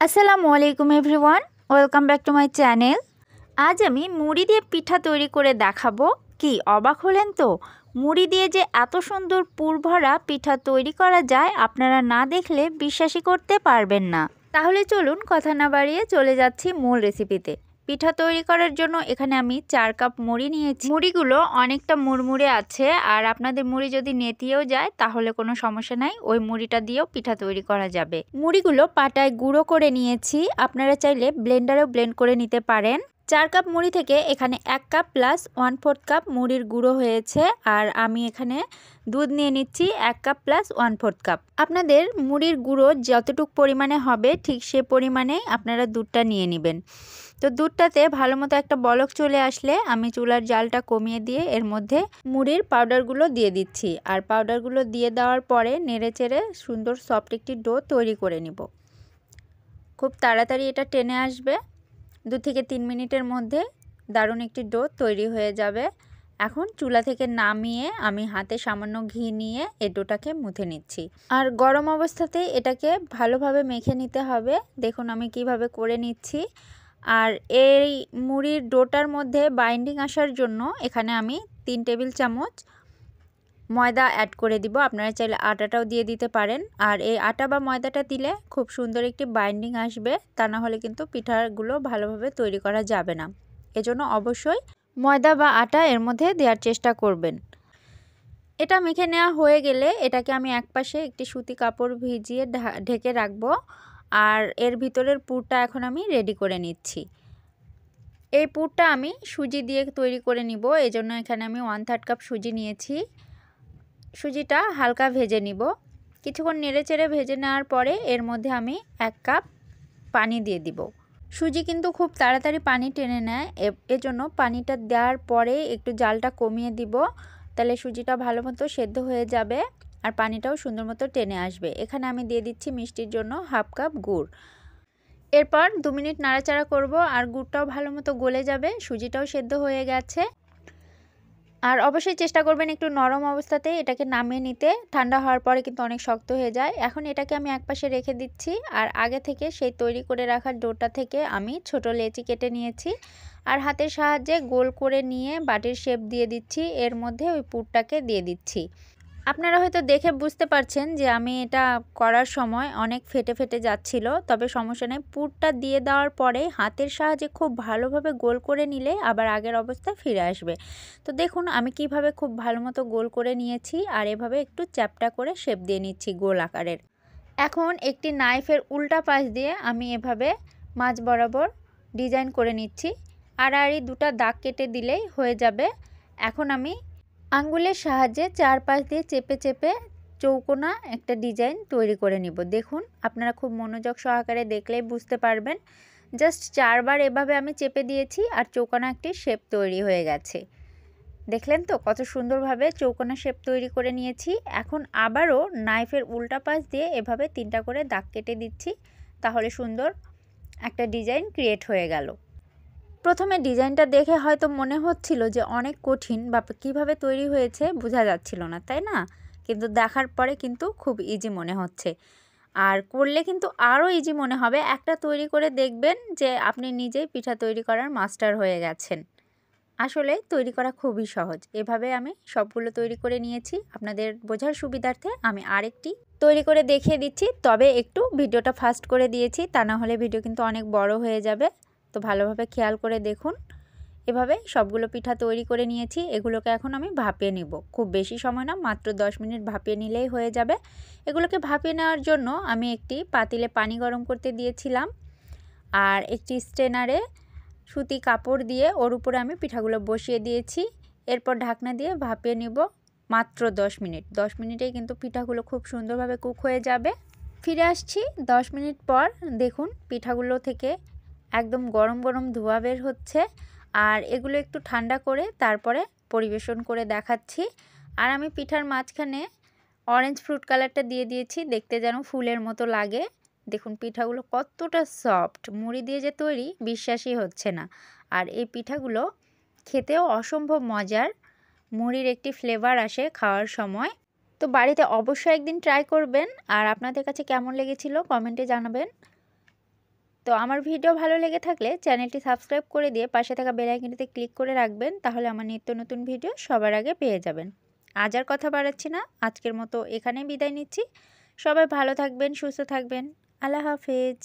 আসসালামু আলাইকুম everyone, welcome back to my channel. আজ আমি মুড়ি দিয়ে পিঠা তৈরি করে দেখাবো। কি অবাক হলেন তো? মুড়ি দিয়ে যে এত সুন্দর পুরভরা পিঠা তৈরি করা যায়, আপনারা না দেখলে বিশ্বাসই করতে পারবেন না। তাহলে চলুন কথা না বাড়িয়ে চলে যাচ্ছি মূল রেসিপিতে। পিঠা তৈরি করার জন্য এখানে আমি 4 কাপ মুড়ি নিয়েছি। মুড়িগুলো অনেকটা মুড়মুড়ে আছে, আর আপনাদের মুড়ি যদি নেতিয়েও যায় তাহলে কোনো সমস্যা নাই, ওই মুড়িটা দিয়েও পিঠা তৈরি করা যাবে। মুড়িগুলো পাটায় গুঁড়ো করে নিয়েছি, আপনারা চাইলে ব্লেন্ডারেও ব্লেন্ড করে নিতে পারেন। 4 কাপ মুড়ি থেকে এখানে 1 কাপ প্লাস 1/4 কাপ মুড়ির গুঁড়ো হয়েছে, আর আমি এখানে দুধ নিয়ে নিচ্ছি 1 কাপ প্লাস 1/4 কাপ। আপনাদের মুড়ির গুঁড়ো যতটুকু পরিমাণে হবে ঠিক সে পরিমাণেই আপনারা দুধটা নিয়ে নেবেন। তো দুধটাতে ভালো মতো একটা বলক চলে আসলে আমি চুলার জালটা কমিয়ে দিয়ে এর মধ্যে মুড়ির পাউডারগুলো দিয়ে দিচ্ছি, আর পাউডারগুলো দিয়ে দেওয়ার পরে নেড়েচেড়ে সুন্দর সফট একটি ডো তৈরি করে নিব। খুব তাড়াতাড়ি এটা টেনে আসবে, 2 থেকে 3 মিনিটের মধ্যে দারুণ একটি ডো তৈরি হয়ে যাবে। এখন চুলা থেকে নামিয়ে আমি হাতে সামান্য ঘি নিয়ে এই ডোটাকে মুথে নিচ্ছি, আর গরম অবস্থাতেই এটাকে ভালোভাবে মেখে নিতে হবে। দেখুন আমি কিভাবে করে নিচ্ছি। আর এই মুড়ির ডোটার মধ্যে বাইন্ডিং আসার জন্য এখানে আমি 3 টেবিল চামচ ময়দা অ্যাড করে দিব। আপনারা চাইলে আটাটাও দিয়ে দিতে পারেন, আর এই আটা বা ময়দাটা দিলে খুব সুন্দর একটি বাইন্ডিং আসবে, তা না হলে কিন্তু পিঠাগুলো ভালোভাবে তৈরি করা যাবে না। এজন্য অবশ্যই ময়দা বা আটা এর মধ্যে দেওয়ার চেষ্টা করবেন। এটা মেখে নেওয়া হয়ে গেলে এটাকে আমি একপাশে একটি সুতি কাপড় ভিজিয়ে ঢেকে রাখবো, আর এর ভিতরের পুরটা এখন আমি রেডি করে নিচ্ছি। এই পুরটা আমি সুজি দিয়ে তৈরি করে নিব, এজন্য এখানে আমি 1/3 কাপ সুজি নিয়েছি। সুজিটা হালকা ভেজে নিব। কিছুক্ষণ নেড়েচেড়ে ভেজে নেওয়ার পরে এর মধ্যে আমি 1 কাপ পানি দিয়ে দিব। সুজি কিন্তু খুব তাড়াতাড়ি পানি টেনে নেয়, এজন্য পানিটা দেওয়ার পরে একটু জালটা কমিয়ে দিব, তাহলে সুজিটা ভালো মতো সেদ্ধ হয়ে যাবে আর পানিটাও সুন্দর মতো টেনে আসবে। এখানে আমি দিয়ে দিচ্ছি মিষ্টির জন্য 1/2 কাপ গুড়। এরপর 2 মিনিট নাড়াচাড়া করব, আর গুড়টাও ভালো মতো গলে যাবে, সুজিটাও সেদ্ধ হয়ে গেছে। আর অবশ্যই চেষ্টা করবেন একটু নরম অবস্থাতে এটাকে নামিয়ে নিতে, ঠান্ডা হওয়ার পরে কিন্তু অনেক শক্ত হয়ে যায়। এখন এটাকে আমি একপাশে রেখে দিচ্ছি, আর আগে থেকে সেই তৈরি করে রাখা ডোটা থেকে আমি ছোট লেচি কেটে নিয়েছি, আর হাতের সাহায্যে গোল করে নিয়ে বাটির শেপ দিয়ে দিচ্ছি, এর মধ্যে ওই পুরটাকে দিয়ে দিচ্ছি। আপনারা হয়তো দেখে বুঝতে পারছেন যে আমি এটা করার সময় অনেক ফেটে ফেটে যাচ্ছিল, তবে সমস্যা নেই, পুরটা দিয়ে দেওয়ার পরে হাতের সাহায্যে খুব ভালোভাবে গোল করে নিলে আবার আগের অবস্থায় ফিরে আসবে। তো দেখুন আমি কিভাবে খুব ভালো মতো গোল করে নিয়েছি, আর এভাবে একটু চ্যাপ্টা করে শেপ দিয়ে নিচ্ছি গোল আকারের। এখন একটি নাইফের উল্টা পাশ দিয়ে আমি এভাবে মাঝ বরাবর ডিজাইন করে নিচ্ছি, আড়াআড়ি 2টা দাগ কেটে দিলেই হয়ে যাবে। এখন আমি আঙ্গুলের সাহায্যে চারপাশ দিয়ে চেপে চেপে চৌকোনা একটা ডিজাইন তৈরি করে নিব। দেখুন আপনারা খুব মনোযোগ সহকারে দেখলেই বুঝতে পারবেন। জাস্ট 4 বার এভাবে আমি চেপে দিয়েছি, আর চৌকোনা একটি শেপ তৈরি হয়ে গেছে। দেখলেন তো কত সুন্দরভাবে চৌকোনা শেপ তৈরি করে নিয়েছি। এখন আবারও নাইফের উল্টা পাশ দিয়ে এভাবে 3টা করে দাগ কেটে দিচ্ছি, তাহলে সুন্দর একটা ডিজাইন ক্রিয়েট হয়ে গেল। প্রথমে ডিজাইনটা দেখে হয়তো মনে হচ্ছিল যে অনেক কঠিন বা কীভাবে তৈরি হয়েছে বোঝা যাচ্ছিল না, তাই না? কিন্তু দেখার পরে কিন্তু খুব ইজি মনে হচ্ছে, আর করলে কিন্তু আরও ইজি মনে হবে। একটা তৈরি করে দেখবেন যে আপনি নিজেই পিঠা তৈরি করার মাস্টার হয়ে গেছেন। আসলে তৈরি করা খুবই সহজ। এভাবে আমি সবগুলো তৈরি করে নিয়েছি। আপনাদের বোঝার সুবিধার্থে আমি আরেকটি তৈরি করে দেখিয়ে দিচ্ছি, তবে একটু ভিডিওটা ফাস্ট করে দিয়েছি, তা না হলে ভিডিও কিন্তু অনেক বড় হয়ে যাবে। তো ভালোভাবে খেয়াল করে দেখুন। এভাবে সবগুলো পিঠা তৈরি করে নিয়েছি, এগুলোকে এখন আমি ভাপিয়ে নিব। খুব বেশি সময় না, মাত্র 10 মিনিট ভাপিয়ে নিলেই হয়ে যাবে। এগুলোকে ভাপিয়ে নেওয়ার জন্য আমি একটি পাতিলে পানি গরম করতে দিয়েছিলাম, আর একটি স্ট্রেনারে সুতি কাপড় দিয়ে ওর উপরে আমি পিঠাগুলো বসিয়ে দিয়েছি। এরপর ঢাকনা দিয়ে ভাপিয়ে নিব মাত্র 10 মিনিট। 10 মিনিটেই কিন্তু পিঠাগুলো খুব সুন্দরভাবে কুক হয়ে যাবে। ফিরে আসছি 10 মিনিট পর। দেখুন পিঠাগুলো থেকে একদম গরম গরম ধোঁয়া বের হচ্ছে, আর এগুলো একটু ঠান্ডা করে তারপরে পরিবেশন করে দেখাচ্ছি। আর আমি পিঠার মাঝখানে অরেঞ্জ ফ্রুট কালারটা দিয়ে দিয়েছি, দেখতে যেন ফুলের মতো লাগে। দেখুন পিঠাগুলো কতটা সফট, মুড়ি দিয়ে যে তৈরি বিশ্বাসই হচ্ছে না। আর এই পিঠাগুলো খেতেও অসম্ভব মজার, মুড়ির একটি ফ্লেভার আসে খাওয়ার সময়। তো বাড়িতে অবশ্যই একদিন ট্রাই করবেন, আর আপনাদের কাছে কেমন লেগেছিল কমেন্টে জানাবেন। তো আমার ভিডিও ভালো লেগে থাকলে চ্যানেলটি সাবস্ক্রাইব করে দিয়ে পাশে থাকা বেল আইকনটিতে ক্লিক করে রাখবেন, তাহলে আমার নিত্য নতুন ভিডিও সবার আগে পেয়ে যাবেন। আজ আর কথা বাড়াচ্ছি না, আজকের মতো এখানেই বিদায় নিচ্ছি। সবাই ভালো থাকবেন, সুস্থ থাকবেন। আল্লাহ হাফেজ।